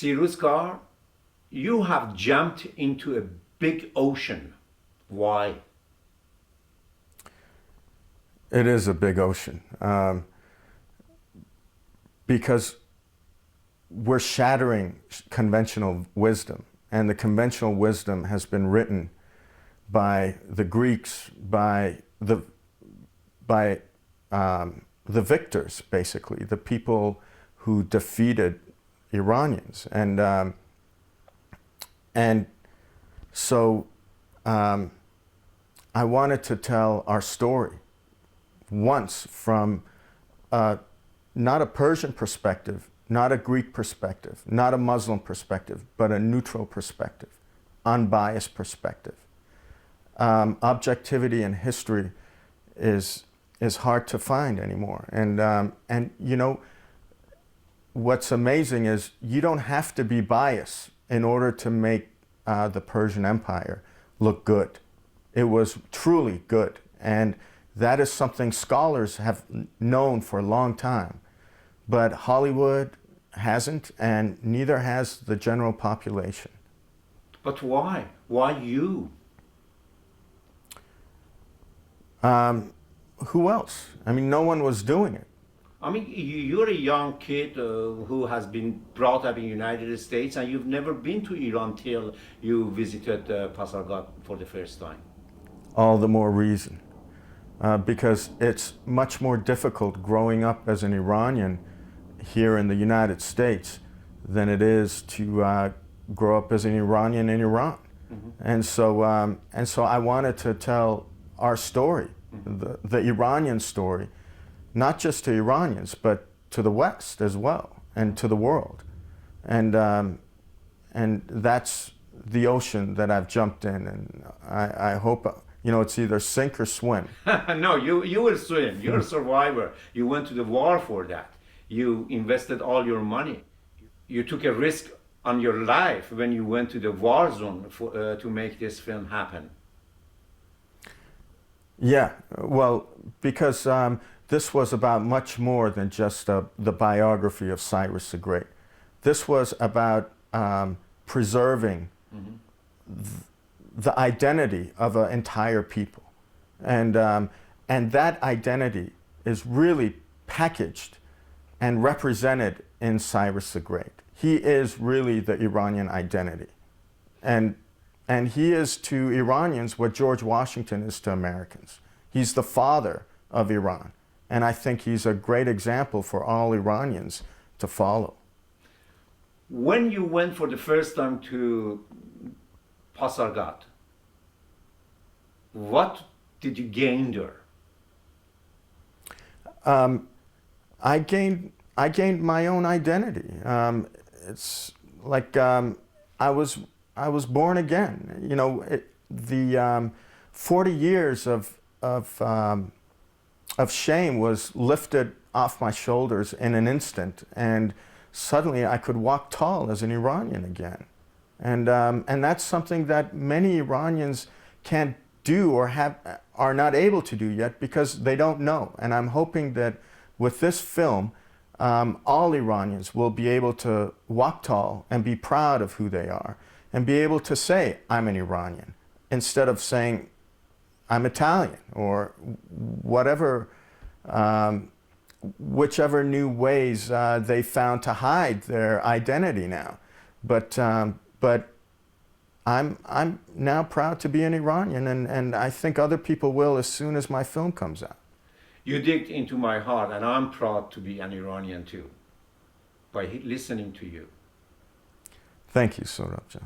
Cyrus, you have jumped into a big ocean. Why? It is a big ocean. Because we're shattering conventional wisdom. And the conventional wisdom has been written by the Greeks, by the victors, basically, the people who defeated Iranians. And so I wanted to tell our story once from not a Persian perspective, not a Greek perspective, not a Muslim perspective, but a neutral perspective, unbiased perspective. Objectivity in history is hard to find anymore. And you know, what's amazing is you don't have to be biased in order to make the Persian Empire look good. It was truly good. And that is something scholars have known for a long time. But Hollywood hasn't, and neither has the general population. But why? Why you? Who else? I mean, no one was doing it. I mean, you're a young kid who has been brought up in the United States, and you've never been to Iran till you visited Pasargad for the first time. All the more reason. Because it's much more difficult growing up as an Iranian here in the United States than it is to grow up as an Iranian in Iran. Mm-hmm. And so I wanted to tell our story, mm-hmm. the Iranian story, not just to Iranians, but to the West as well, and to the world. And that's the ocean that I've jumped in, and I hope, you know, it's either sink or swim. No, you will swim. You're a survivor. You went to the war for that. You invested all your money. You took a risk on your life when you went to the war zone to make this film happen. Yeah, well, because this was about much more than just the biography of Cyrus the Great. This was about preserving mm-hmm. the identity of an entire people. And that identity is really packaged and represented in Cyrus the Great. He is really the Iranian identity. And he is to Iranians what George Washington is to Americans. He's the father of Iran. And I think he's a great example for all Iranians to follow. When you went for the first time to Pasargad, what did you gain there? I gained my own identity. It's like I was born again. You know, the 40 years of shame was lifted off my shoulders in an instant, and suddenly I could walk tall as an Iranian again. And that's something that many Iranians can't do or are not able to do yet because they don't know. And I'm hoping that with this film, all Iranians will be able to walk tall and be proud of who they are and be able to say, I'm an Iranian, instead of saying, I'm Italian, or whatever, whichever new ways they found to hide their identity now. But I'm now proud to be an Iranian, and I think other people will as soon as my film comes out. You digged into my heart, and I'm proud to be an Iranian too, by listening to you. Thank you, Saurabh.